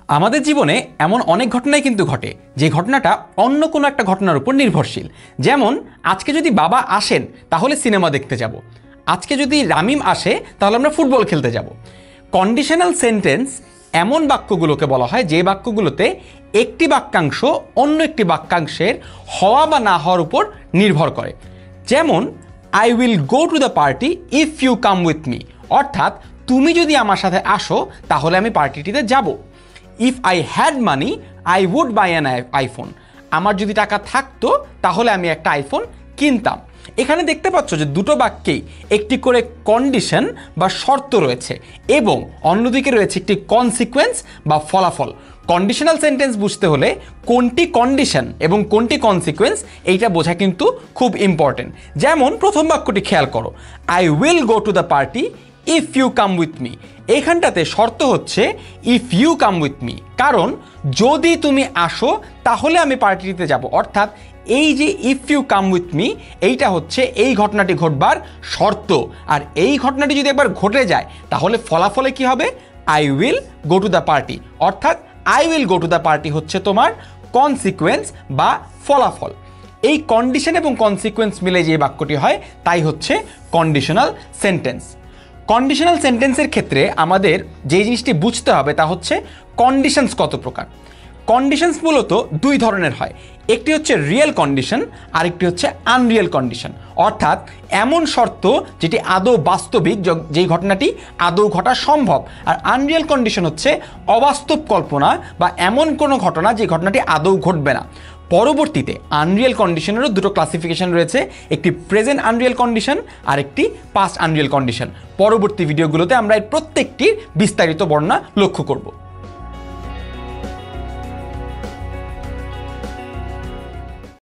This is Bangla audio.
আমাদের জীবনে এমন অনেক ঘটনাই কিন্তু ঘটে যে ঘটনাটা অন্য কোনো একটা ঘটনার উপর নির্ভরশীল। যেমন আজকে যদি বাবা আসেন তাহলে সিনেমা দেখতে যাব, আজকে যদি রামিম আসে তাহলে আমরা ফুটবল খেলতে যাব। কন্ডিশনাল সেন্টেন্স এমন বাক্যগুলোকে বলা হয় যে বাক্যগুলোতে একটি বাক্যাংশ অন্য একটি বাক্যাংশের হওয়া বা না হওয়ার উপর নির্ভর করে। যেমন I will go to the party if you come with me, অর্থাৎ তুমি যদি আমার সাথে আসো তাহলে আমি পার্টিটিতে যাব। If I had money I would buy an iPhone, আমার যদি টাকা থাকতো তাহলে আমি একটা আইফোন কিনতাম। এখানে দেখতে পাচ্ছ যে দুটো বাক্যেই একটি করে কন্ডিশন বা শর্ত রয়েছে এবং অন্যদিকে রয়েছে একটি কনসিকোয়েন্স বা ফলাফল। কন্ডিশনাল সেন্টেন্স বুঝতে হলে কোনটি কন্ডিশন এবং কোনটি কনসিকোয়েন্স এইটা বোঝা কিন্তু খুব ইম্পর্টেন্ট। যেমন প্রথম বাক্যটি খেয়াল করো, I will go to the party if you come with me. এইখানটাতে শর্ত হচ্ছে if you come with me, কারণ যদি তুমি আসো তাহলে আমি পার্টিতে যাব। অর্থাৎ এই যে if you come with me এইটা হচ্ছে এই ঘটনাটি ঘটবার শর্ত, আর এই ঘটনাটি যদি একবার ঘটে যায় তাহলে ফলাফলে কি হবে, I will go to the party. অর্থাৎ I will go to the party হচ্ছে তোমার কনসিকোয়েন্স বা ফলাফল। এই কন্ডিশন এবং কনসিকোয়েন্স মিলে যে বাক্যটি হয় তাই হচ্ছে কন্ডিশনাল সেন্টেন্স। কন্ডিশনাল সেন্টেন্সের ক্ষেত্রে আমাদের যে জিনিসটি বুঝতে হবে তা হচ্ছে কন্ডিশনস কত প্রকার। কন্ডিশনস মূলত দুই ধরনের হয়, একটি হচ্ছে রিয়েল কন্ডিশন আর একটি হচ্ছে আনরিয়েল কন্ডিশন। অর্থাৎ এমন শর্ত যেটি আদৌ বাস্তবিক, যেই ঘটনাটি আদৌ ঘটা সম্ভব। আর আনরিয়েল কন্ডিশন হচ্ছে অবাস্তব কল্পনা বা এমন কোনো ঘটনা যে ঘটনাটি আদৌ ঘটবে না। পরবর্তীতে আনরিয়েল কন্ডিশনেরও দুটো ক্লাসিফিকেশন রয়েছে, একটি প্রেজেন্ট আনরিয়েল কন্ডিশন আর একটি পাস্ট আনরিয়েল কন্ডিশন। পরবর্তী ভিডিওগুলোতে আমরা এর প্রত্যেকটির বিস্তারিত বর্ণনা লক্ষ্য করব।